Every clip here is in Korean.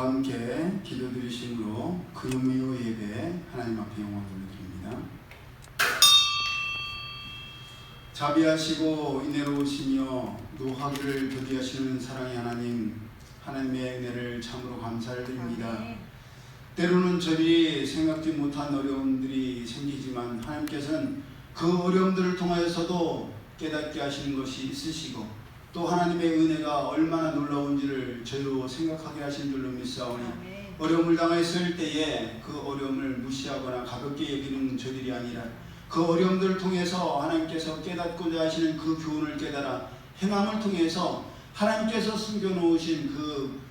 함께 기도드리심으로 금요 예배 하나님 앞에 영광을 돌려드립니다. 자비하시고 인애로우시며 노하기를 더디하시는 사랑의 하나님, 하나님의 은혜를 참으로 감사를 드립니다. 때로는 저희 생각지 못한 어려움들이 생기지만 하나님께서는 그 어려움들을 통하여서도 깨닫게 하시는 것이 있으시고 또 하나님의 은혜가 얼마나 놀라운지를 저희로 생각하게 하신 줄로 믿사오니 어려움을 당했을 때에 그 어려움을 무시하거나 가볍게 여기는 저들이 아니라 그 어려움들을 통해서 하나님께서 깨닫고자 하시는 그 교훈을 깨달아 행함을 통해서 하나님께서 숨겨놓으신 그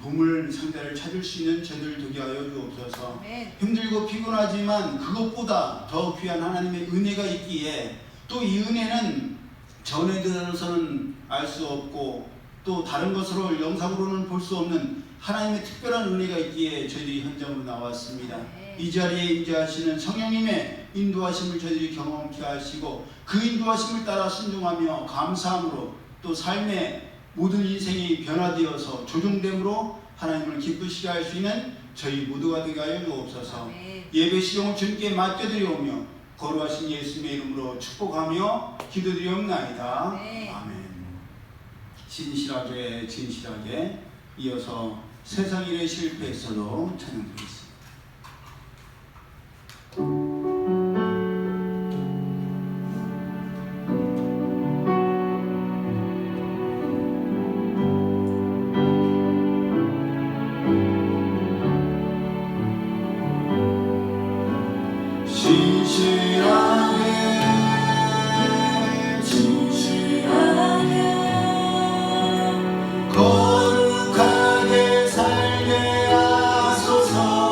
보물 상자를 찾을 수 있는 저희들 되게 하여 주옵소서. 힘들고 피곤하지만 그것보다 더 귀한 하나님의 은혜가 있기에 또 이 은혜는 전에 들어서는 알 수 없고 또 다른 것으로 영상으로는 볼 수 없는 하나님의 특별한 은혜가 있기에 저희들이 현장으로 나왔습니다. 이 자리에 임재하시는 성령님의 인도하심을 저희들이 경험케 하시고 그 인도하심을 따라 순종하며 감사함으로 또 삶의 모든 인생이 변화되어서 조종됨으로 하나님을 기쁘시게 할 수 있는 저희 모두가 되게 하여 주옵소서. 예배 시종을 주님께 맡겨드리오며 거룩하신 예수님의 이름으로 축복하며 기도드리옵나이다. 아멘. 진실하게 이어서 세상 일에 실패했어도 찬양드리겠습니다. 거룩하게 살게 하소서.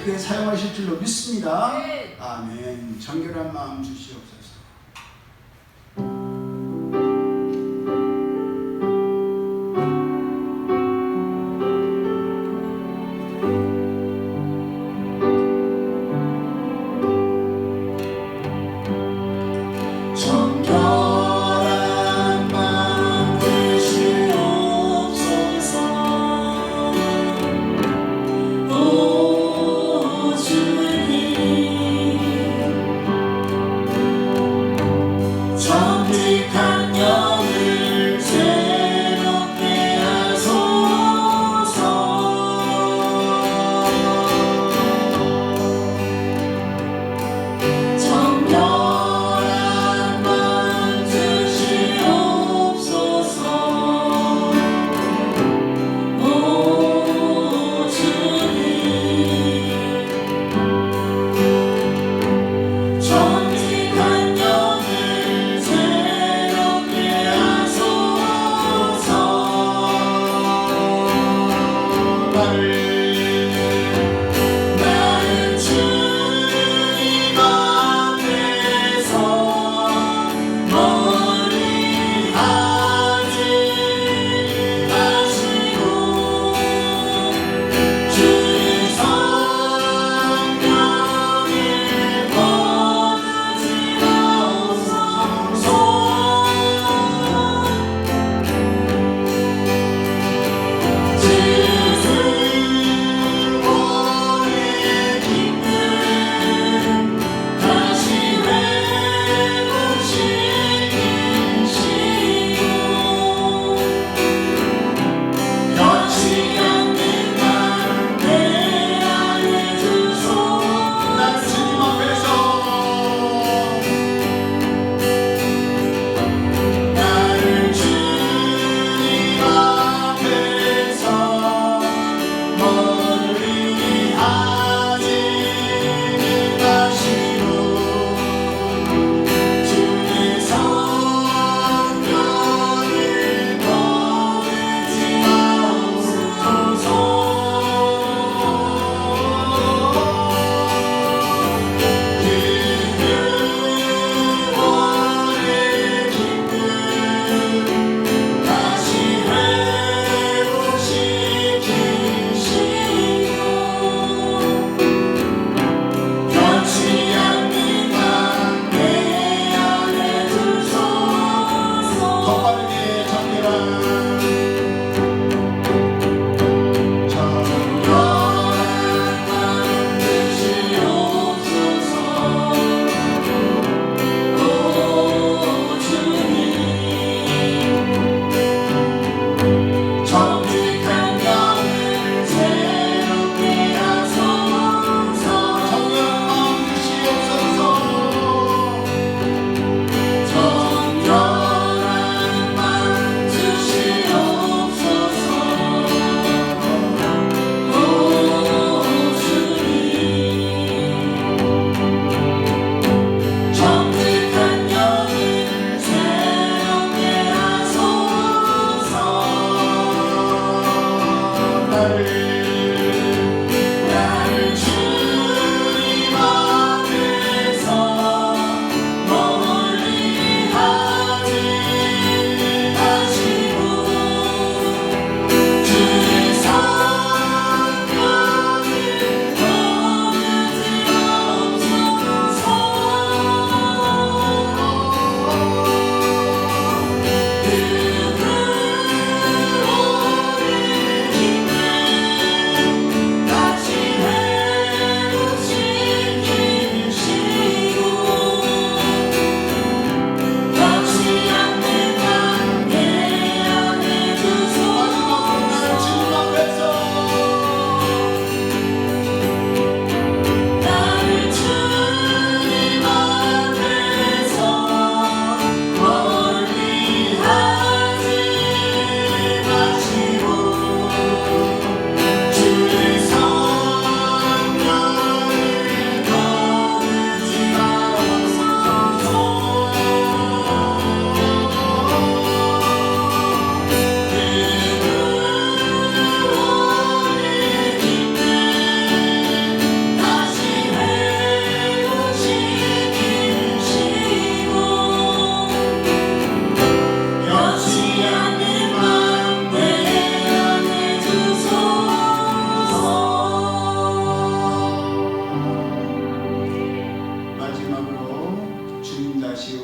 크게 사용하실 줄로 믿습니다. 네. 아멘. 정결한 마음 주시옵소서. 저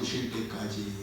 오실 때까지.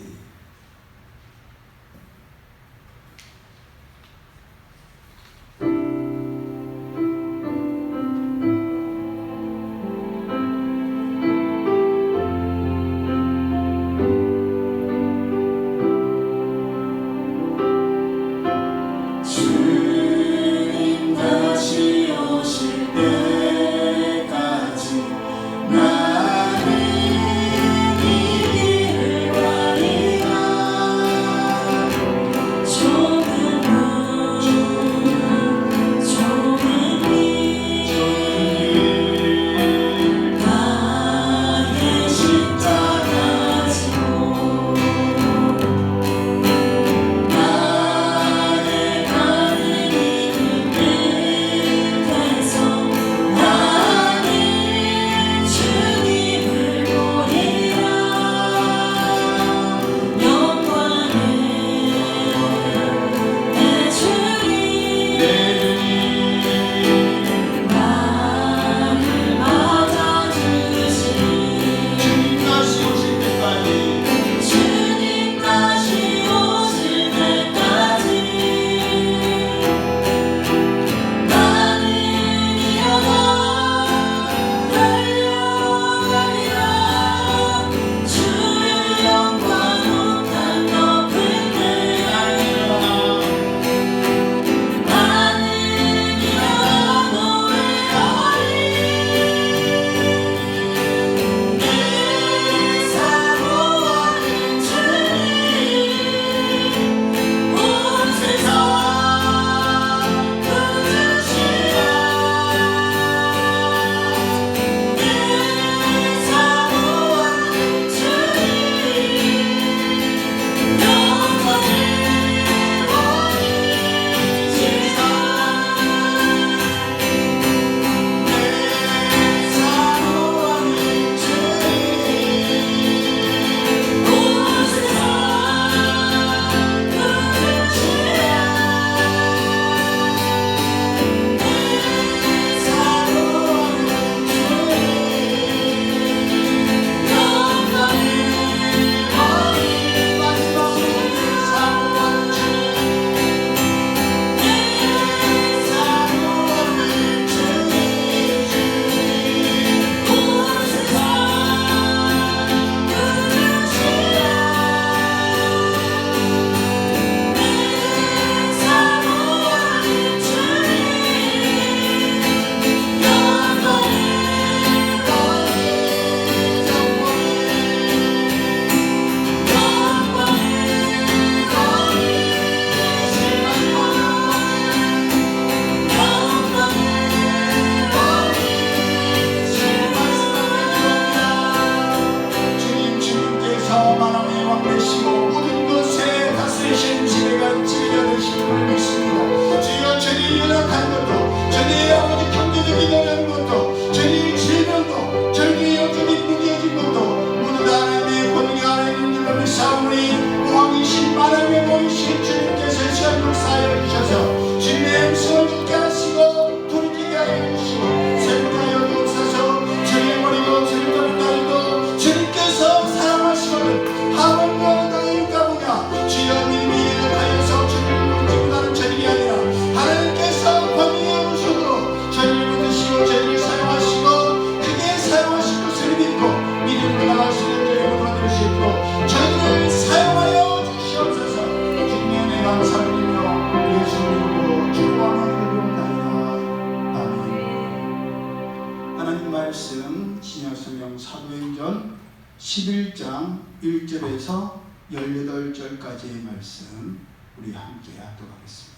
말씀 신약성경 사도행전 11장 1절에서 18절까지의 말씀 우리 함께 합독하겠습니다.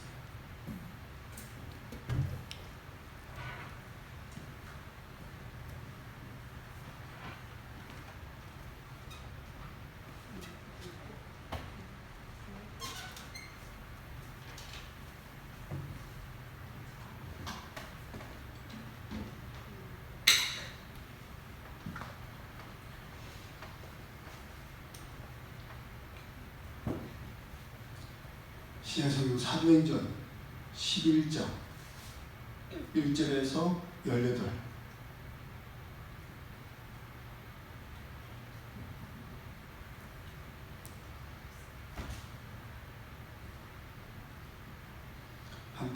신약성경 사도행전 11장 1절에서 18.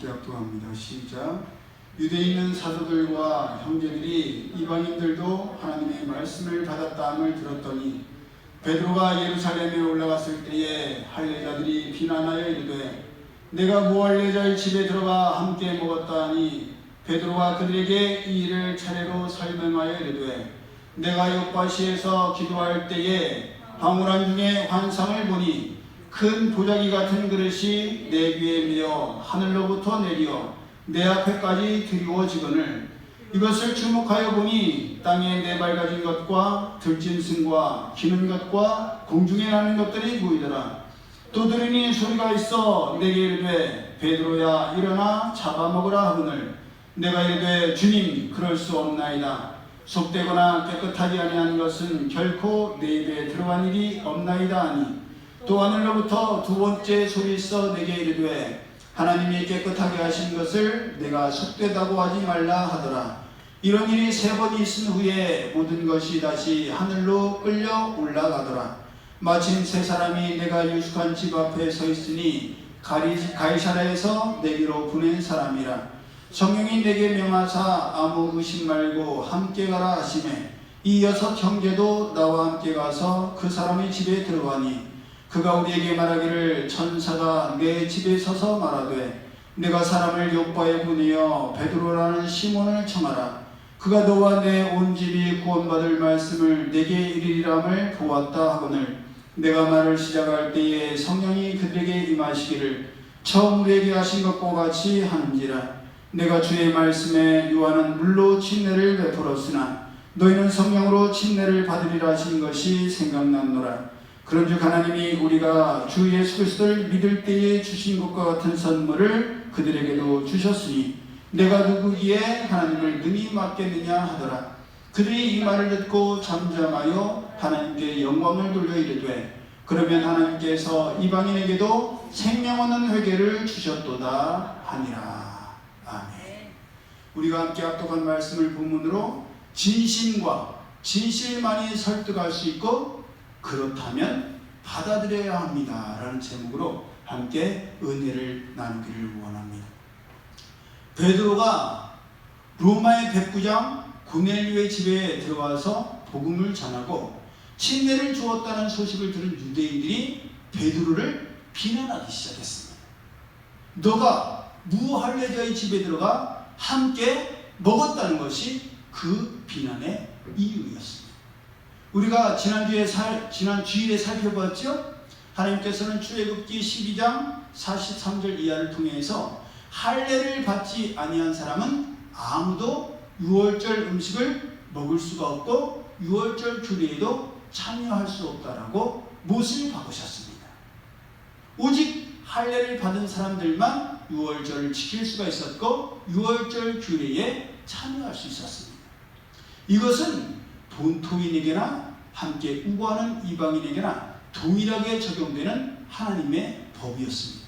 함께 합독합니다. 시작. 유대에 있는 사도들과 형제들이 이방인들도 하나님의 말씀을 받았다함을 들었더니 베드로가 예루살렘에 올라갔을 때에 할례자들이 비난하여 이르되 내가 무할례자의 집에 들어가 함께 먹었다 하니 베드로가 그들에게 이 일을 차례로 설명하여 이르되 내가 요파시에서 기도할 때에 방울한 중에 환상을 보니 큰 보자기 같은 그릇이 내 귀에 메어 하늘로부터 내려 내 앞에까지 드리워지거늘 이것을 주목하여 보니 땅에 네발가진 것과 들짐승과 기는 것과 공중에 나는 것들이 보이더라. 또 들으니 소리가 있어 내게 이르되 베드로야 일어나 잡아먹으라 하거늘 내가 이르되 주님 그럴 수 없나이다. 속되거나 깨끗하지 아니한 것은 결코 내 입에 들어간 일이 없나이다 하니 또 하늘로부터 두 번째 소리 있어 내게 이르되 하나님이 깨끗하게 하신 것을 내가 속되다고 하지 말라 하더라. 이런 일이 세 번이 있은 후에 모든 것이 다시 하늘로 끌려 올라가더라. 마침 세 사람이 내가 유숙한 집 앞에 서 있으니 가이사랴에서 내게로 보낸 사람이라. 성령이 내게 명하사 아무 의심 말고 함께 가라 하시매 이 6 형제도 나와 함께 가서 그 사람의 집에 들어가니 그가 우리에게 말하기를 천사가 내 집에 서서 말하되 내가 사람을 요파에 보내어 베드로라는 시몬을 청하라. 그가 너와 내 온 집이 구원받을 말씀을 내게 이르리람을 보았다 하거늘 내가 말을 시작할 때에 성령이 그들에게 임하시기를 처음 우리에게 하신 것과 같이 하는지라. 내가 주의 말씀에 요한은 물로 침례를 베풀었으나 너희는 성령으로 침례를 받으리라 하신 것이 생각났노라. 그런즉 하나님이 우리가 주 예수 그리스도를 믿을 때에 주신 것과 같은 선물을 그들에게도 주셨으니 내가 누구기에 하나님을 능히 맡겠느냐 하더라. 그들이 이 말을 듣고 잠잠하여 하나님께 영광을 돌려 이르되 그러면 하나님께서 이방인에게도 생명 얻는 회개를 주셨도다 하니라. 아멘. 우리가 함께 합독한 말씀을 본문으로 진심과 진실만이 설득할 수 있고 그렇다면 받아들여야 합니다 라는 제목으로 함께 은혜를 나누기를 원합니다. 베드로가 로마의 백부장 고넬료의 집에 들어와서 복음을 전하고 침례를 주었다는 소식을 들은 유대인들이 베드로를 비난하기 시작했습니다. 너가 무할례자의 집에 들어가 함께 먹었다는 것이 그 비난의 이유였습니다. 우리가 지난 주일에 살펴봤죠? 하나님께서는 출애굽기 12장 43절 이하를 통해서 할례를 받지 아니한 사람은 아무도 유월절 음식을 먹을 수가 없고 유월절 규례에도 참여할 수 없다라고 못을 박으셨습니다. 오직 할례를 받은 사람들만 유월절을 지킬 수가 있었고 유월절 규례에 참여할 수 있었습니다. 이것은 본토인에게나 함께 우고하는 이방인에게나 동일하게 적용되는 하나님의 법이었습니다.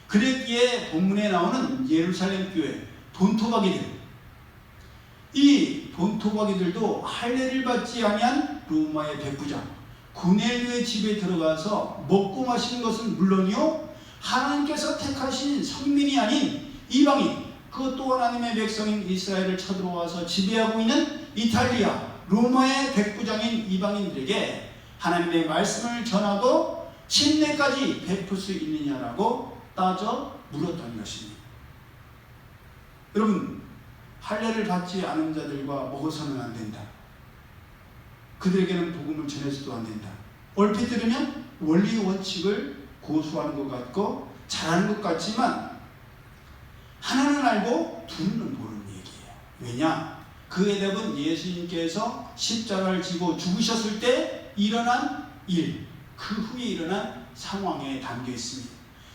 그랬기에 본문에 나오는 예루살렘 교회 본토박이들, 이 본토박이들도 할례를 받지 아니한 로마의 백부장 고넬료의 집에 들어가서 먹고 마시는 것은 물론이요 하나님께서 택하신 성민이 아닌 이방인, 그것도 하나님의 백성인 이스라엘을 쳐들어와서 지배하고 있는 이탈리아 로마의 백부장인 이방인들에게 하나님의 말씀을 전하고 침례까지 베풀 수 있느냐라고 따져 물었던 것입니다. 여러분, 할례를 받지 않은 자들과 먹어서는 안 된다. 그들에게는 복음을 전해서도 안 된다. 얼핏 들으면 원리 원칙을 고수하는 것 같고 잘하는 것 같지만 하나는 알고 둘은 모르는 얘기예요. 왜냐? 그의 답은 예수님께서 십자가를 지고 죽으셨을 때 일어난 일, 그 후에 일어난 상황에 담겨 있습니다.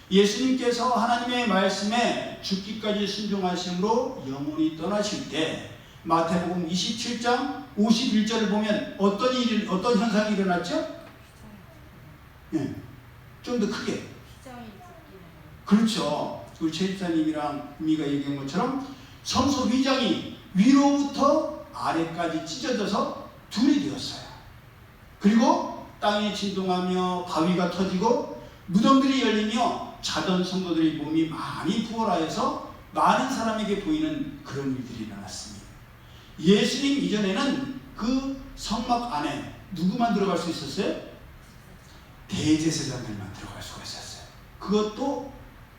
예수님께서 하나님의 말씀에 죽기까지 순종하심으로 영원히 떠나실 때 마태복음 27장 51절을 보면 어떤 현상이 일어났죠? 네, 좀 더 크게. 그렇죠. 우리 최 집사님이랑 미가 얘기한 것처럼 성소 휘장이 위로부터 아래까지 찢어져서 둘이 되었어요. 그리고 땅이 진동하며 바위가 터지고 무덤들이 열리며 자던 성도들이 몸이 많이 부어라 해서 많은 사람에게 보이는 그런 일들이 일어났습니다. 예수님 이전에는 그 성막 안에 누구만 들어갈 수 있었어요? 대제사장들만 들어갈 수가 있었어요. 그것도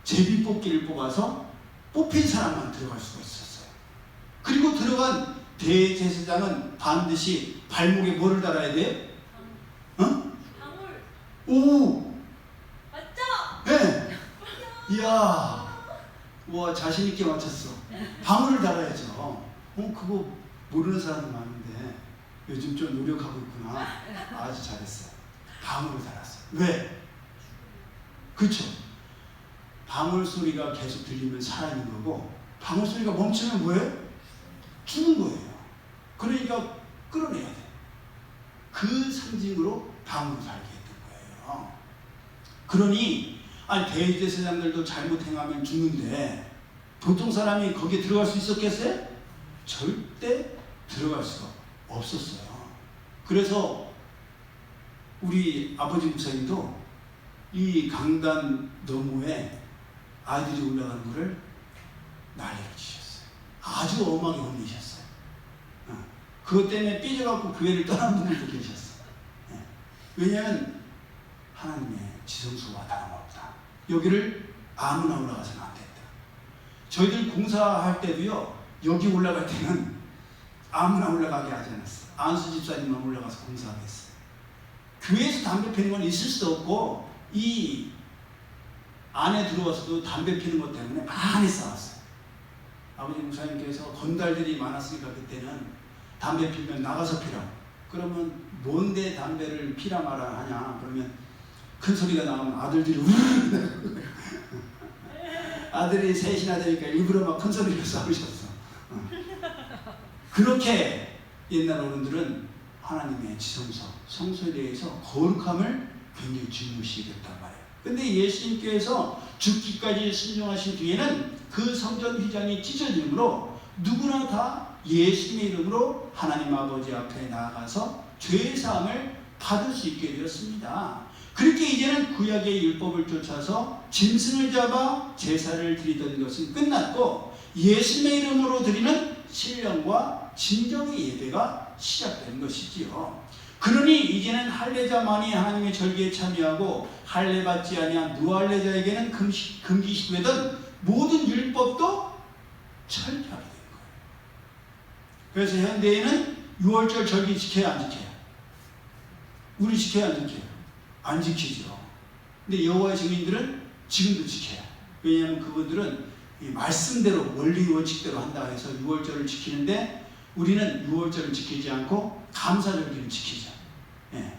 제비뽑기를 뽑아서 뽑힌 사람만 들어갈 수가 있었어요. 그리고 들어간 대제사장은 반드시 발목에 뭐를 달아야 돼요? 방울. 오! 맞죠? 네! 이야! 와, 자신있게 맞췄어. 방울을 달아야죠. 그거 모르는 사람도 많은데 요즘 좀 노력하고 있구나. 아주 잘했어요. 방울을 달았어요. 왜? 그렇죠? 방울 소리가 계속 들리면 살아있는 거고, 방울 소리가 멈추면 뭐예요? 죽은 거예요. 그러니까 끌어내야 돼. 그 상징으로 방울을 달게 했던 거예요. 그러니 대제사장들도 잘못 행하면 죽는데 보통 사람이 거기에 들어갈 수 있었겠어요? 절대 들어갈 수가 없었어요. 그래서 우리 아버지 목사님도 이 강단 너머에 아이들이 올라가는 것을 난리를 치셨어요. 아주 엄하게 혼내셨어요. 그것 때문에 삐져갖고 교회를 떠난 분들도 계셨어요. 왜냐하면 하나님의 지성소가 다름없다. 여기를 아무나 올라가서는 안 된다. 저희들 공사할 때도요, 여기 올라갈 때는 아무나 올라가게 하지 않았어요. 안수 집사님만 올라가서 공사하게 했어요. 교회에서 담배 피는 건 있을 수도 없고, 이 안에 들어와서도 담배 피는 것 때문에 많이 싸웠어요. 아버지 목사님께서 건달들이 많았으니까 그때는 담배 피면 나가서 피라. 그러면 뭔데 담배를 피라 마라 하냐. 그러면 큰 소리가 나오면 아들들이 우르르 아들이 셋이나 되니까 일부러 막 큰 소리로 싸우셨어. 그렇게 옛날 어른들은 하나님의 지성소, 성소에 대해서 거룩함을 굉장히 중요시했단 말이에요. 근데 예수님께서 죽기까지 순종하신 뒤에는 그 성전 휘장이 찢어짐으로 누구나 다 예수님의 이름으로 하나님 아버지 앞에 나아가서 죄의 사함을 받을 수 있게 되었습니다. 그렇게 이제는 구약의 율법을 쫓아서 짐승을 잡아 제사를 드리던 것은 끝났고 예수님의 이름으로 드리는 신령과 진정의 예배가 시작된 것이지요. 그러니 이제는 할례자만이 하나님의 절기에 참여하고 할례 받지 아니한 무할례자에게는 금기시되던 모든 율법도 철폐하게 된 거예요. 그래서 현대에는 6월절 절기 지켜야 안 지켜요? 우리 지켜야 안 지켜요? 안 지키죠. 근데 여호와의 증인들은 지금도 지켜요. 왜냐하면 그분들은 이 말씀대로 원리 원칙대로 한다 해서 6월절을 지키는데 우리는 6월절을 지키지 않고 감사절기를 지키죠. 예.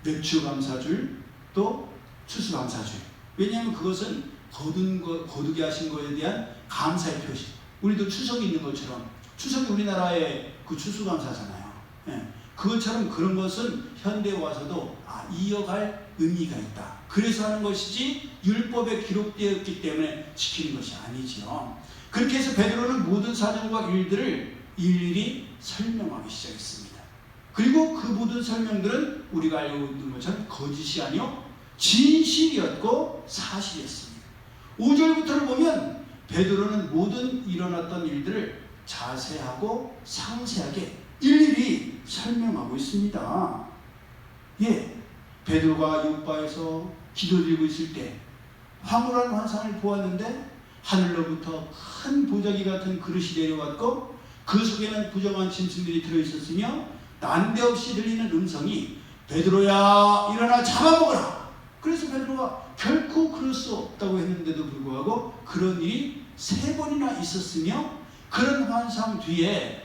맥주 감사줄 또 추수 감사줄. 왜냐하면 그것은 거두게 하신 것에 대한 감사의 표시. 우리도 추석이 있는 것처럼 추석이 우리나라의 그 추수 감사잖아요. 예. 그것처럼 그런 것은 현대에 와서도 이어갈 의미가 있다. 그래서 하는 것이지 율법에 기록되었기 때문에 지키는 것이 아니지요. 그렇게 해서 베드로는 모든 사정과 일들을 일일이 설명하기 시작했습니다. 그리고 그 모든 설명들은 우리가 알고 있는 것처럼 거짓이 아니요 진실이었고 사실이었습니다. 5절부터를 보면 베드로는 모든 일어났던 일들을 자세하고 상세하게 일일이 설명하고 있습니다. 예, 베드로가 요바에서 기도드리고 있을 때 황홀한 환상을 보았는데 하늘로부터 큰 보자기 같은 그릇이 내려왔고 그 속에는 부정한 짐승들이 들어있었으며 난데없이 들리는 음성이 베드로야 일어나 잡아먹어라. 그래서 베드로가 결코 그럴 수 없다고 했는데도 불구하고 그런 일이 3번이나 있었으며 그런 환상 뒤에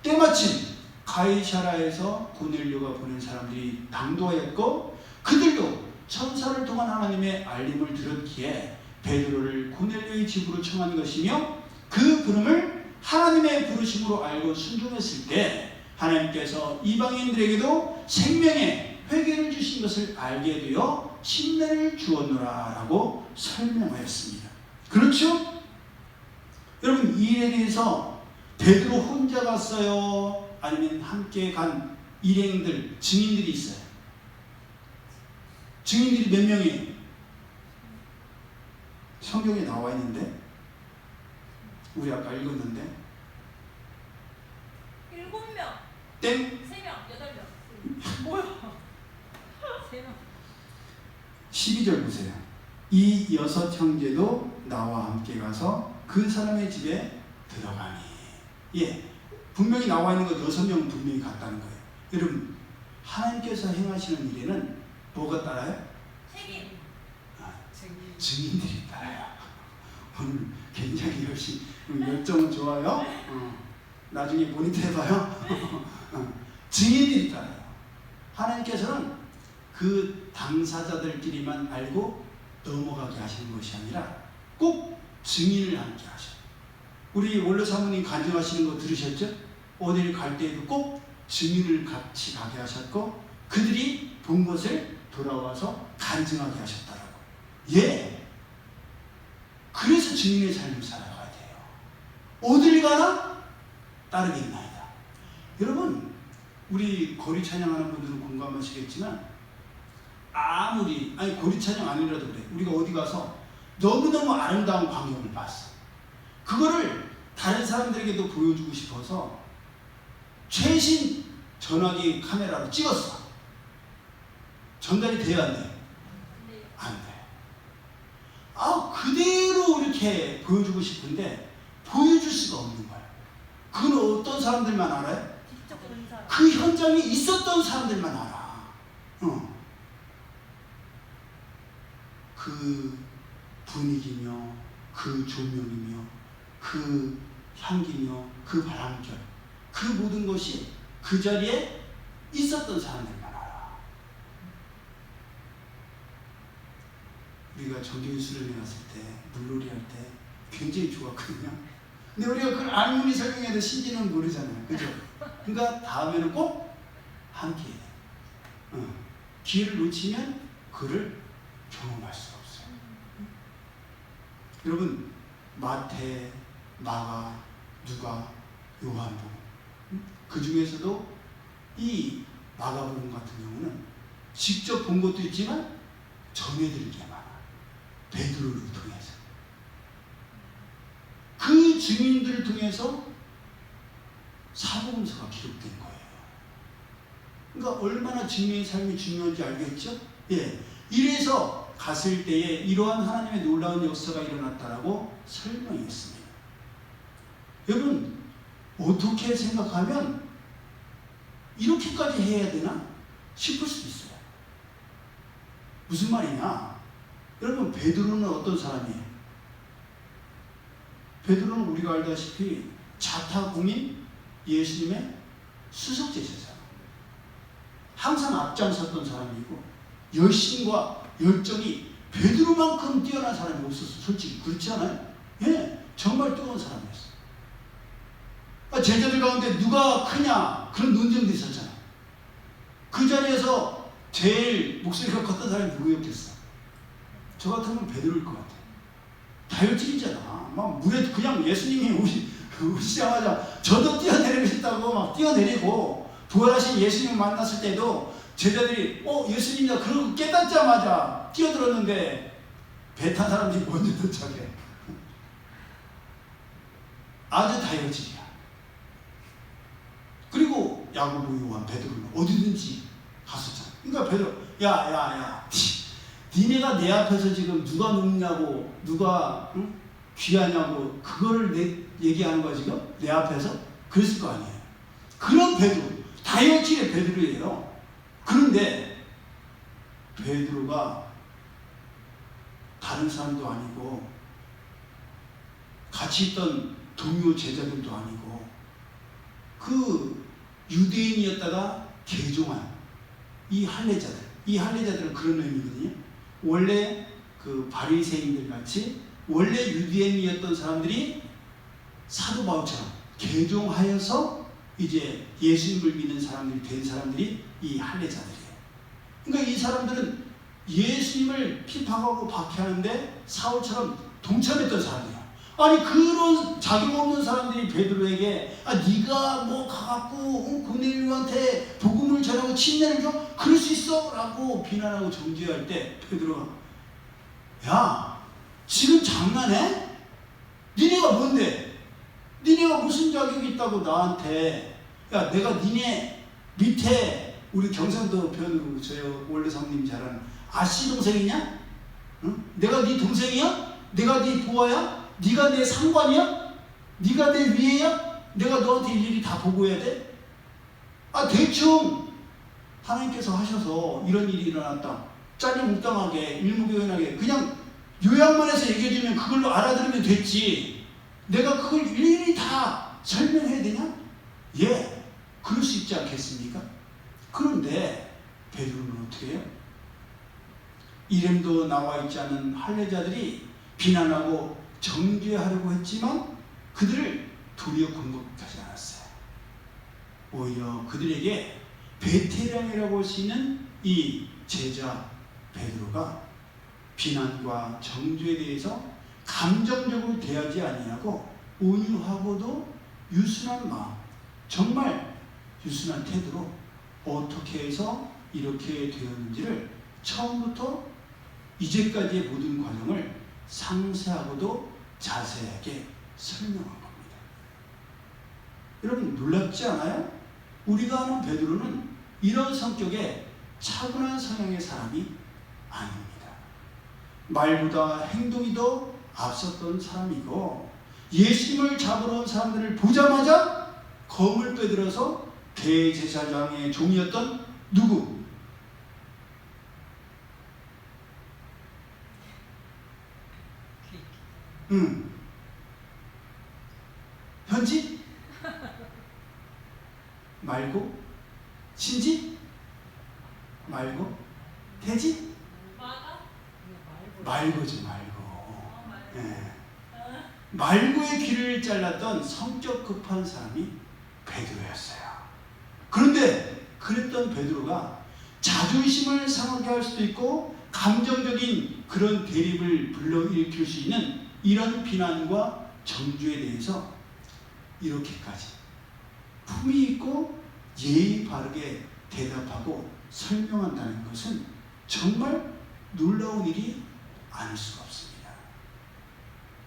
때마침 가이사라에서 고넬료가 보낸 사람들이 당도하였고 그들도 천사를 통한 하나님의 알림을 들었기에 베드로를 고넬료의 집으로 청한 것이며 그 부름을 하나님의 부르심으로 알고 순종했을 때 하나님께서 이방인들에게도 생명의 회개를 주신 것을 알게 되어 침례를 주었노라 라고 설명하였습니다. 그렇죠? 여러분 이 일에 대해서 베드로 혼자 갔어요? 아니면 함께 간 일행들, 증인들이 있어요? 증인들이 몇 명이에요? 성경에 나와 있는데 우리 아까 읽었는데 7명, 땡 3명, 8명. 뭐야? 3명. 12절 보세요. 이 6 형제도 나와 함께 가서 그 사람의 집에 들어가니. 예, 분명히 나와 있는 것 6명은 분명히 같다는 거예요. 여러분, 하나님께서 행하시는 일에는 뭐가 따라요? 책임. 증인들이 따라요. 오늘 굉장히 열정은 좋아요. 나중에 모니터 해봐요. 증인들이 따라요. 하나님께서는 그 당사자들끼리만 알고 넘어가게 하시는 것이 아니라 꼭 증인을 함께 하셔요. 우리 원로 사모님 간증하시는 거 들으셨죠? 어디를 갈 때에도 꼭 증인을 같이 가게 하셨고 그들이 본 것을 돌아와서 간증하게 하셨다라고. 예. 그래서 증인의 삶을 살아가야 돼요. 어딜 가나 따르겠나이다. 여러분, 우리 거리 찬양하는 분들은 공감하시겠지만 아무리 거리 찬양 아니라도 그래. 우리가 어디 가서 너무너무 아름다운 광경을 봤어. 그거를 다른 사람들에게도 보여주고 싶어서 최신 전화기 카메라로 찍었어. 전달이 돼야 안 돼? 안 돼. 그대로 이렇게 보여주고 싶은데 보여줄 수가 없는 거야. 그건 어떤 사람들만 알아요? 직접 본 사람. 그 현장에 있었던 사람들만 알아. 그 분위기며 그 조명이며 그 향기며 그 바람결 그 모든 것이 그 자리에 있었던 사람들만 알아. 우리가 정기훈 수련회 갔을 때 물놀이 할 때 굉장히 좋았거든요. 근데 우리가 그걸 알문이 설명해도 신지는 모르잖아요. 그죠? 그러니까 다음에는 꼭 함께 해야 돼. 기회를 놓치면 그를 경험할 수가 없어요. 여러분, 마태, 마가, 누가, 요한복음 그 중에서도 이 마가복음 같은 경우는 직접 본 것도 있지만 전해드릴 게 많아. 베드로를 통해서 그 증인들을 통해서 사복음서가 기록된 거예요. 그러니까 얼마나 증인의 삶이 중요한지 알겠죠? 예, 이래서 갔을 때에 이러한 하나님의 놀라운 역사가 일어났다라고 설명했습니다. 여러분, 어떻게 생각하면 이렇게까지 해야 되나 싶을 수도 있어요. 무슨 말이냐? 여러분, 베드로는 어떤 사람이에요? 베드로는 우리가 알다시피 자타공인 예수님의 수석제자잖아요. 항상 앞장섰던 사람이고 열심과 열정이 베드로만큼 뛰어난 사람이 없었어. 솔직히 그렇지 않아요? 예, 정말 뜨거운 사람이었어. 제자들 가운데 누가 크냐 그런 논쟁도 있었잖아. 그 자리에서 제일 목소리가 컸던 사람이 누구였겠어? 저 같으면 베드로일 것 같아. 다혈질이잖아. 막 물에 그냥 예수님이 오시자마자 저도 뛰어내리고 싶다고 막 뛰어내리고, 부활하신 예수님 만났을 때도 제자들이 예수님이다 그러고 깨닫자마자 뛰어들었는데 배 탄 사람들이 먼저 도착해. 아주 다혈질이야. 그리고 야고보, 요한, 베드로는 어디든지 갔었잖아. 그러니까 베드로, 야, 니네가 내 앞에서 지금 누가 높냐고, 누가 귀하냐고, 그거를 얘기하는 거야 지금? 내 앞에서? 그랬을 거 아니에요. 그런 베드로, 다혈질의 베드로예요. 그런데 베드로가 다른 사람도 아니고 같이 있던 동료 제자들도 아니고 그 유대인이었다가 개종한 이 할례자들은 그런 의미거든요. 원래 그 바리새인들 같이 원래 유대인이었던 사람들이 사도 바울처럼 개종하여서 이제 예수님을 믿는 사람들이 된 사람들이 이 할례자들이에요. 그러니까 이 사람들은 예수님을 핍박하고 박해하는데 사울처럼 동참했던 사람들이야. 아니 그런 자격 없는 사람들이 베드로에게 네가 뭐 가갖고 고넬료한테 복음을 전하고 침례를 줘? 그럴 수 있어? 라고 비난하고 정죄할 때 베드로가 야 지금 장난해? 니네가 뭔데? 니네가 무슨 자격이 있다고 나한테, 야 내가 니네 밑에 우리 경상도 편으로 저요 원래 성님 잘하는 아씨 동생이냐? 응? 내가 네 동생이야? 내가 네 부하야? 네가 내 상관이야? 네가 내 위에야? 내가 너한테 일일이 다 보고해야 돼? 아 대충 하나님께서 하셔서 이런 일이 일어났다. 짜리몽땅하게 일무교연하게 그냥 요약만 해서 얘기해주면 그걸로 알아들으면 됐지. 내가 그걸 일일이 다 설명해야 되냐? 예, 그럴 수 있지 않겠습니까? 그런데 베드로는 어떻게 해요? 이름도 나와 있지 않은 할례자들이 비난하고 정죄하려고 했지만 그들을 도리어 공격하지 않았어요. 오히려 그들에게 베테랑이라고 할 수 있는 이 제자 베드로가 비난과 정죄에 대해서 감정적으로 대하지 아니하고 온유하고도 유순한 마음, 정말 유순한 태도로 어떻게 해서 이렇게 되었는지를 처음부터 이제까지의 모든 과정을 상세하고도 자세하게 설명한 겁니다. 여러분 놀랍지 않아요? 우리가 아는 베드로는 이런 성격의 차분한 성향의 사람이 아닙니다. 말보다 행동이 더 앞섰던 사람이고 예수님을 잡으러 온 사람들을 보자마자 검을 빼들어서 대제사장의 종이었던 누구? 현지? 말고? 신지? 말고? 태지? 말고지 말고. 네. 말고의 귀를 잘랐던 성격 급한 사람이 베드로였어요. 그런데 그랬던 베드로가 자존심을 상하게 할 수도 있고 감정적인 그런 대립을 불러일으킬 수 있는 이런 비난과 정죄에 대해서 이렇게까지 품위 있고 예의 바르게 대답하고 설명한다는 것은 정말 놀라운 일이 아닐 수가 없습니다.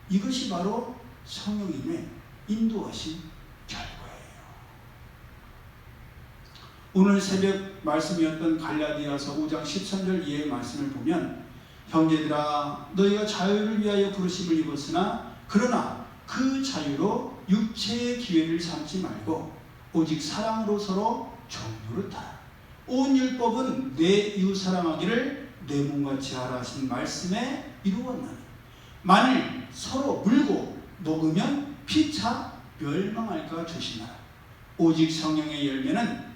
이것이 바로 성령님의 인도하신 결과예요. 오늘 새벽 말씀이었던 갈라디아서 5장 13절 이하의 말씀을 보면 형제들아 너희가 자유를 위하여 부르심을 입었으나 그러나 그 자유로 육체의 기회를 삼지 말고 오직 사랑으로 서로 종노릇하라. 온 율법은 내 이웃 사랑하기를 내 몸같이 하라 하신 말씀에 이루었나니 만일 서로 물고 먹으면 피차 멸망할까 조심하라. 오직 성령의 열매는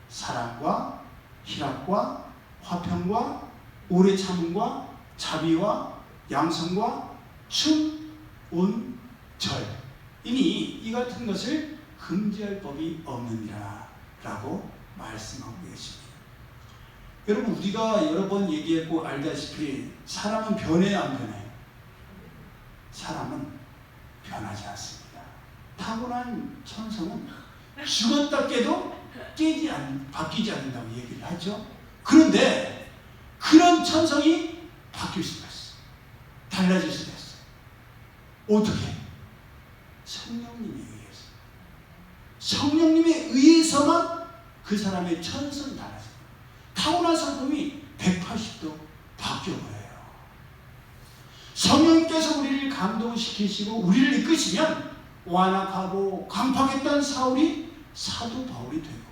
사랑과 희락과 화평과 오래 참음과 자비와 양성과 춤, 온, 절 이니 이 같은 것을 금지할 법이 없느니라 라고 말씀하고 계십니다. 여러분 우리가 여러 번 얘기했고 알다시피 사람은 변해야 안 변해요? 사람은 변하지 않습니다. 타고난 천성은 죽었다 깨도 바뀌지 않는다고 얘기를 하죠. 그런데 그런 천성이 바뀔 수가 있어요. 달라질 수가 있어요. 어떻게? 성령님에 의해서. 성령님에 의해서만 그 사람의 천성이 달라져요. 타고난 성품이 180도 바뀌어버려요. 성령께서 우리를 감동시키시고 우리를 이끄시면 완악하고 강팍했던 사울이 사도 바울이 되고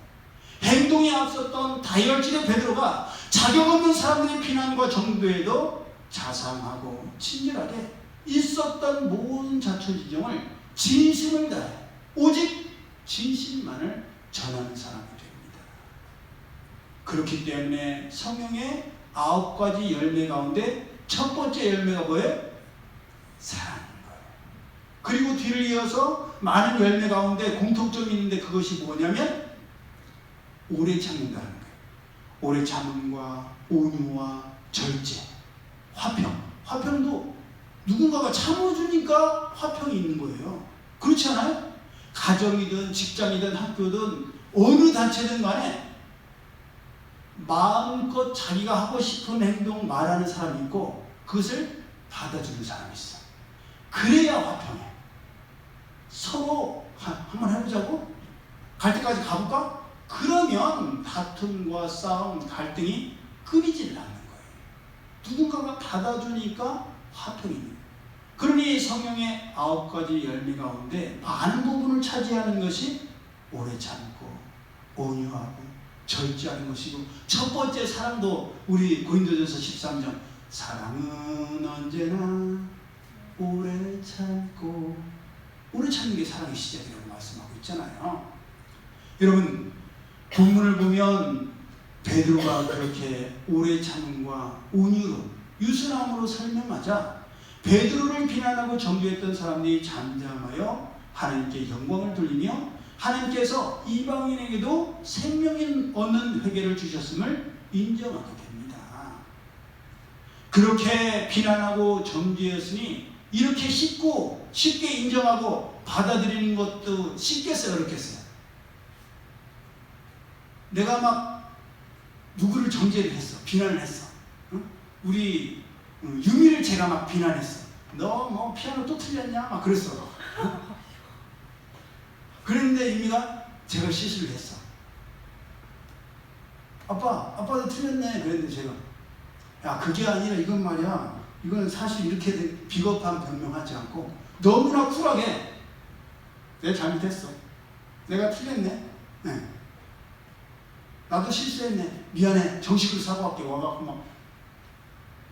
행동에 앞섰던 다혈질의 베드로가 자격 없는 사람들의 비난과 정죄에도 자상하고 친절하게 있었던 모든 자초지종을 진심을 다해 오직 진심만을 전하는 사람이 됩니다. 그렇기 때문에 성령의 9가지 열매 가운데 첫 번째 열매가 뭐예요? 사랑인 거예요. 그리고 뒤를 이어서 많은 열매 가운데 공통점이 있는데 그것이 뭐냐면 오래 참는다는 거예요. 오래 참음과 온유와 절제, 화평. 화평도 누군가가 참아주니까 화평이 있는 거예요. 그렇지 않아요? 가정이든 직장이든 학교든 어느 단체든 간에 마음껏 자기가 하고 싶은 행동 말하는 사람이 있고 그것을 받아주는 사람이 있어. 그래야 화평해. 서로 한번 해보자고? 갈 때까지 가볼까? 그러면 다툼과 싸움, 갈등이 끊이질 않는 거예요. 누군가가 받아주니까 화평이 있는 거예요. 그러니 성령의 9가지 열매 가운데 많은 부분을 차지하는 것이 오래 참고 온유하고 절제하는 것이고, 첫 번째 사랑도 우리 고린도전서 13장 사랑은 언제나 오래 참고, 오래 참는 게 사랑의 시작이라고 말씀하고 있잖아요. 여러분, 본문을 보면 베드로가 그렇게 오래 참음과 온유로 유순함으로 설명하자 베드로를 비난하고 정죄했던 사람들이 잠잠하여 하나님께 영광을 돌리며 하나님께서 이방인에게도 생명을 얻는 회개를 주셨음을 인정하게 됩니다. 그렇게 비난하고 정죄했으니 이렇게 쉽게 인정하고 받아들이는 것도 쉽겠어요, 어렵겠어요? 내가 막 누구를 정죄를 했어, 비난을 했어. 응? 우리 유미를 제가 막 비난했어. 너 뭐 피아노 또 틀렸냐? 막 그랬어. 그랬는데 유미가 제가 실수를 했어. 아빠도 틀렸네. 그랬는데 제가, 야, 그게 아니라 이건 말이야, 이건 사실 이렇게 비겁한 변명하지 않고 너무나 쿨하게 내가 잘못했어, 내가 틀렸네, 네. 나도 실수했네, 미안해, 정식으로 사과할게. 와갖고 막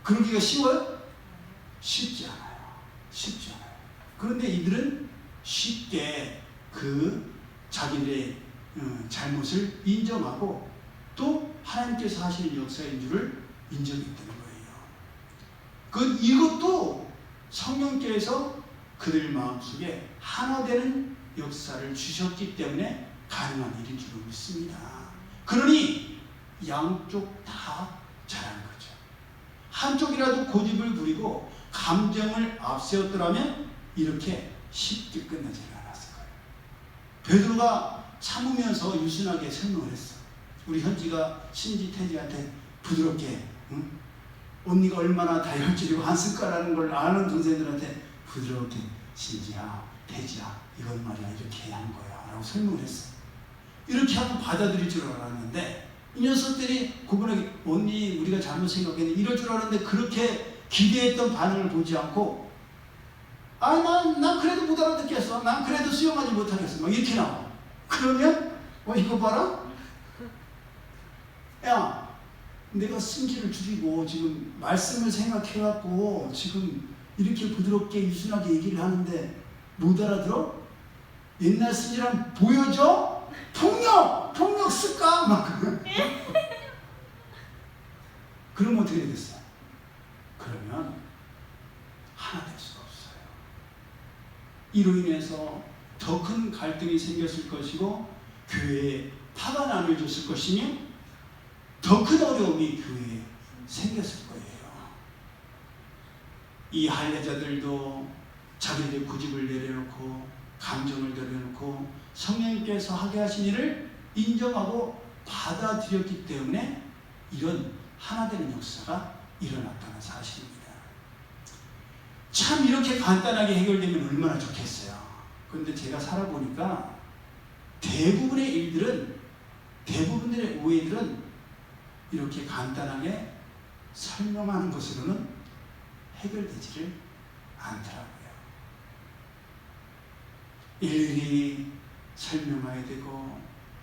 그러기가 쉬워요? 쉽지 않아요. 쉽지 않아요. 그런데 이들은 쉽게 그 자기들의 잘못을 인정하고 또 하나님께서 하시는 역사인 줄을 인정했다는 거예요. 이것도 성령께서 그들 마음속에 하나 되는 역사를 주셨기 때문에 가능한 일인 줄 믿습니다. 그러니 양쪽 다 잘한 거죠. 한쪽이라도 고집을 부리고 감정을 앞세웠더라면 이렇게 쉽게 끝나지 않았을 거예요. 베드로가 참으면서 유순하게 설명을 했어. 우리 현지가 신지 태지한테 부드럽게, 응? 언니가 얼마나 다혈질이고 한숟가라는 걸 아는 동생들한테 부드럽게, 신지야, 태지야, 이건 말이야, 이렇게 하는 거야 라고 설명을 했어. 이렇게 하면 받아들일 줄 알았는데 이 녀석들이 고분하게, 언니 우리가 잘못 생각했는데 이럴 줄 알았는데 그렇게 기대했던 반응을 보지 않고, 난 그래도 못 알아듣겠어, 난 그래도 수용하지 못하겠어, 막 이렇게 나와. 그러면 이거 봐라, 야, 내가 승질을 줄이고 지금 말씀을 생각해갖고 지금 이렇게 부드럽게 유순하게 얘기를 하는데 못 알아들어? 옛날 승질은 보여줘? 폭력 쓸까? 막 그러면 어떻게 되겠어요? 그러면 하나 될 수가 없어요. 이로 인해서 더 큰 갈등이 생겼을 것이고 교회에 파가 나눠졌을 것이며 더 큰 어려움이 교회에 생겼을 거예요. 이 할례자들도 자기들의 고집을 내려놓고 감정을 내려놓고 성령님께서 하게 하신 일을 인정하고 받아들였기 때문에 이런 하나 되는 역사가 일어났다는 사실입니다. 참 이렇게 간단하게 해결되면 얼마나 좋겠어요. 그런데 제가 살아보니까 대부분의 대부분의 오해들은 이렇게 간단하게 설명하는 것으로는 해결되지를 않더라고요. 일일이 설명해야 되고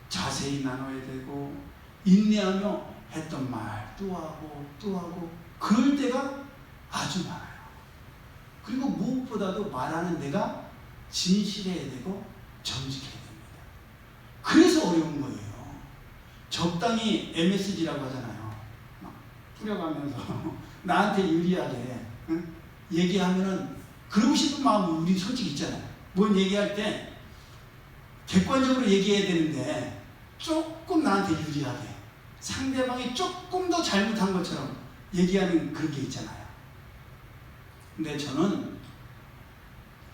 자세히 나눠야 되고 인내하며 했던 말 또 하고 그럴 때가 아주 많아요. 그리고 무엇보다도 말하는 내가 진실해야 되고 정직해야 됩니다. 그래서 어려운 거예요. 적당히 MSG라고 하잖아요. 막 뿌려가면서 나한테 유리하게, 응? 얘기하면은 그러고 싶은 마음은 우리 솔직히 있잖아요. 뭔 얘기할 때 객관적으로 얘기해야 되는데 조금 나한테 유리하게 상대방이 조금 더 잘못한 것처럼 얘기하는 그런 게 있잖아요. 근데 저는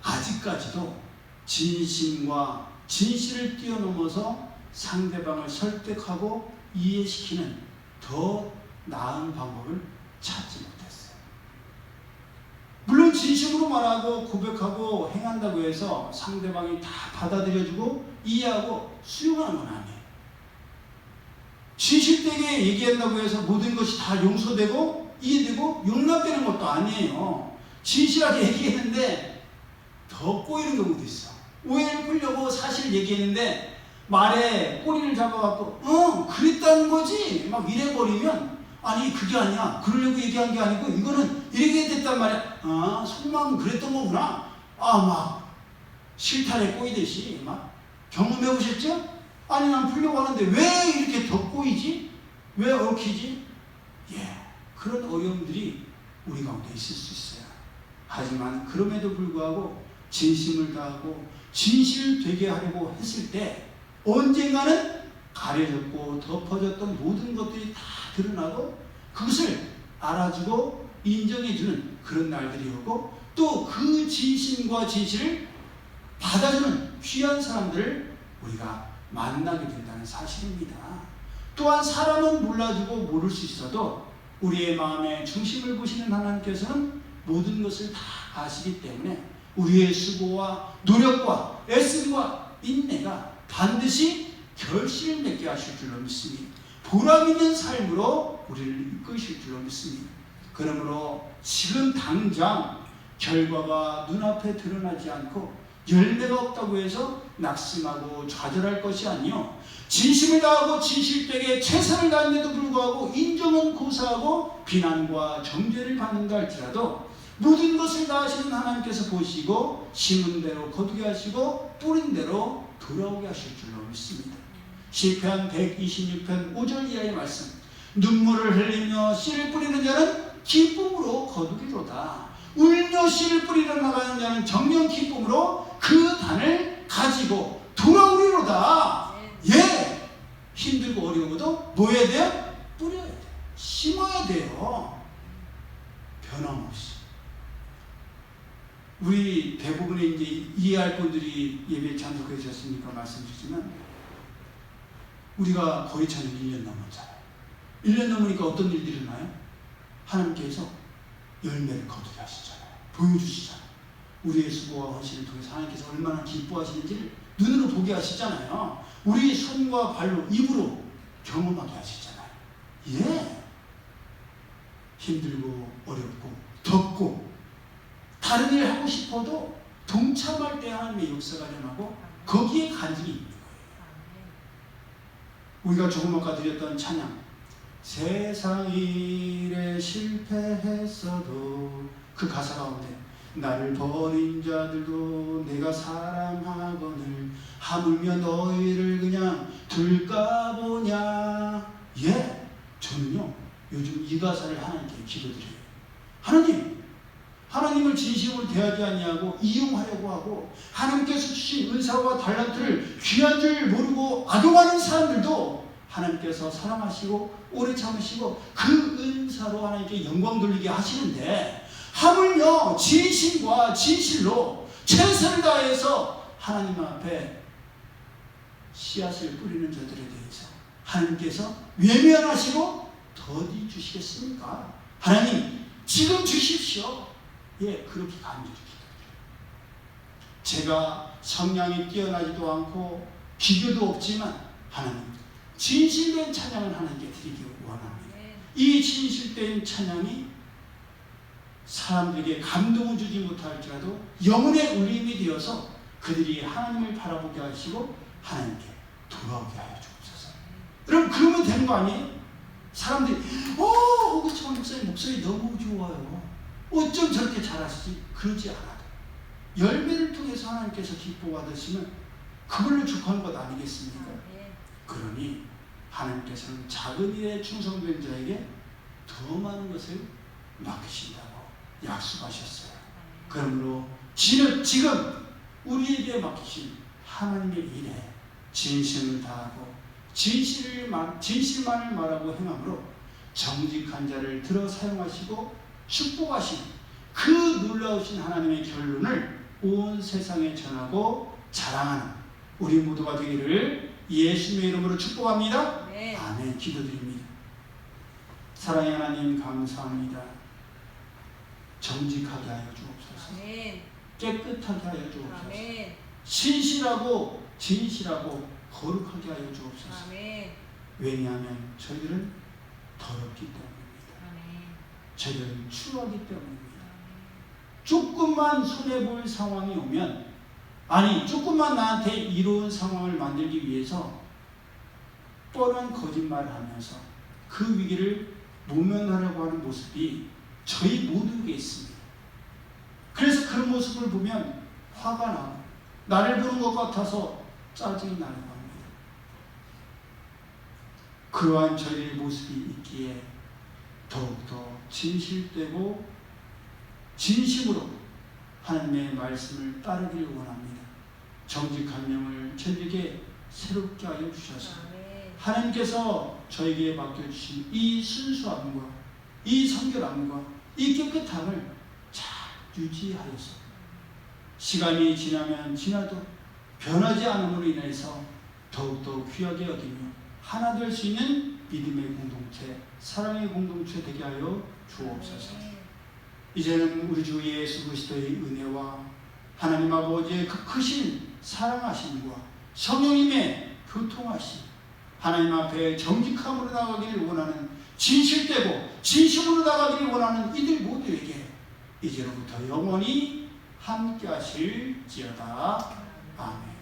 아직까지도 진심과 진실을 뛰어넘어서 상대방을 설득하고 이해시키는 더 나은 방법을 찾지 못했어요. 물론 진심으로 말하고 고백하고 행한다고 해서 상대방이 다 받아들여주고 이해하고 수용하는 건 아니에요. 진실되게 얘기한다고 해서 모든 것이 다 용서되고 이해되고 용납되는 것도 아니에요. 진실하게 얘기했는데 더 꼬이는 경우도 있어. 오해를 풀려고 사실 얘기했는데 말에 꼬리를 잡아갖고 그랬다는 거지 막 이래버리면 아니 그게 아니야 그러려고 얘기한 게 아니고 이거는 이렇게 됐단 말이야. 아 속마음은 그랬던 거구나. 아 막 실타래 꼬이듯이 막 경험해 보셨죠? 아니 난 풀려고 하는데 왜 이렇게 더 꼬이지? 왜 얽히지? 예, 그런 어려움들이 우리 가운데 있을 수 있어요. 하지만 그럼에도 불구하고 진심을 다하고 진실되게 하려고 했을 때 언젠가는 가려졌고 덮어졌던 모든 것들이 다 드러나고 그것을 알아주고 인정해주는 그런 날들이 오고 또 그 진심과 진실을 받아주는 귀한 사람들을 우리가 만나게 된다는 사실입니다. 또한 사람은 몰라주고 모를 수 있어도 우리의 마음의 중심을 보시는 하나님께서는 모든 것을 다 아시기 때문에 우리의 수고와 노력과 애씀과 인내가 반드시 결실을 맺게 하실 줄로 믿습니다. 보람 있는 삶으로 우리를 이끄실 줄로 믿습니다. 그러므로 지금 당장 결과가 눈앞에 드러나지 않고 열매가 없다고 해서 낙심하고 좌절할 것이 아니요 진심을 다하고 진실되게 최선을 다했는데도 불구하고 인정은 고사하고 비난과 정죄를 받는다 할지라도 모든 것을 다 하시는 하나님께서 보시고 심은 대로 거두게 하시고 뿌린 대로 돌아오게 하실 줄로 믿습니다. 시편 126편 5절 이하의 말씀 눈물을 흘리며 씨를 뿌리는 자는 기쁨으로 거두기로다. 울며 씨를 뿌리러 나가는 자는 정녕 기쁨으로 그 단을 가지고 돌아오리로다. 예, 힘들고 어려워도 뭐 해야 돼요? 뿌려야 돼요. 심어야 돼요. 변함없이. 우리 대부분의 이제 이해할 분들이 예배에 참석해 주셨으니까 말씀드리지만 우리가 거의 차는 1년 넘었잖아요. 1년 넘으니까 어떤 일들이 일어나요? 하나님께서 열매를 거두게 하시잖아요. 보여주시잖아요. 우리의 수고와 헌신을 통해서 하나님께서 얼마나 기뻐하시는지를 눈으로 보게 하시잖아요. 우리 손과 발로 입으로 경험하게 하시잖아요. 예, 힘들고 어렵고 덥고 다른 일 하고 싶어도 동참할 때 하나님의 역사가 일어나고 거기에 간증이 있는 거예요. 우리가 조금 아까 드렸던 찬양 세상 일에 실패했어도 그 가사 가운데 나를 버린 자들도 내가 사랑하거늘 하물며 너희를 그냥 둘까 보냐. 예, 저는요 요즘 이 가사를 하나님께 기도드려요. 하나님을 진심으로 대하지 아니하고 이용하려고 하고 하나님께서 주신 은사와 달란트를 귀한 줄 모르고 악용하는 사람들도 하나님께서 사랑하시고 오래 참으시고 그 은사로 하나님께 영광 돌리게 하시는데 하물며 진심과 진실로 최선을 다해서 하나님 앞에 씨앗을 뿌리는 자들에 대해서 하나님께서 외면하시고 더디 주시겠습니까? 하나님 지금 주십시오. 예, 그렇게 간절히 기도드려요. 제가 성량이 뛰어나지도 않고 기교도 없지만 하나님 진실된 찬양을 하나님께 드리기 원합니다. 이 진실된 찬양이 사람들에게 감동을 주지 못할지라도 영혼의 울림이 되어서 그들이 하나님을 바라보게 하시고 하나님께 돌아오게 하여 주옵소서. 여러분 그러면 되는 거 아니에요? 사람들이 오구청 목사님 목소리 너무 좋아요. 어쩜 저렇게 잘하시지? 그러지 않아도 열매를 통해서 하나님께서 기뻐 받으시면 그걸로 축하한 것 아니겠습니까? 그러니 하나님께서는 작은 일에 충성된 자에게 더 많은 것을 맡기신다고 약속하셨어요. 그러므로 지금 우리에게 맡기신 하나님의 일에 진심을 다하고 진실만을 말하고 행함으로 정직한 자를 들어 사용하시고 축복하신 그 놀라우신 하나님의 결론을 온 세상에 전하고 자랑하는 우리 모두가 되기를 예수님의 이름으로 축복합니다. 네. 아멘. 기도드립니다. 사랑의 하나님 감사합니다. 정직하게 하여 주옵소서. 아멘. 깨끗하게 하여 주옵소서. 아멘. 신실하고 진실하고 거룩하게 하여 주옵소서. 아멘. 왜냐하면 저희들은 더럽기 때문입니다. 아멘. 저희들은 추하기 때문입니다. 아멘. 조금만 손해볼 상황이 오면, 아니 조금만 나한테 이로운 상황을 만들기 위해서 뻔한 거짓말을 하면서 그 위기를 모면하려고 하는 모습이 저희 모두에게 있습니다. 그래서 그런 모습을 보면 화가 나고 나를 보는 것 같아서 짜증이 나는 겁니다. 그러한 저희의 모습이 있기에 더욱더 진실되고 진심으로 하나님의 말씀을 따르기를 원합니다. 정직한 영을 저에게 새롭게 하여 주셔서 아멘. 하나님께서 저에게 맡겨주신 이 순수함과 이 성결함과 이 깨끗함을 잘 유지하여서 시간이 지나면 지나도 변하지 않음으로 인해서 더욱더 귀하게 여기며 하나 될 수 있는 믿음의 공동체, 사랑의 공동체 되게 하여 주옵소서. 아멘. 이제는 우리 주 예수 그리스도의 은혜와 하나님 아버지의 그 크신 사랑하심과 성령님의 교통하심, 하나님 앞에 정직함으로 나가기를 원하는, 진실되고 진심으로 나가기를 원하는 이들 모두에게 이제로부터 영원히 함께 하실지어다. 아멘.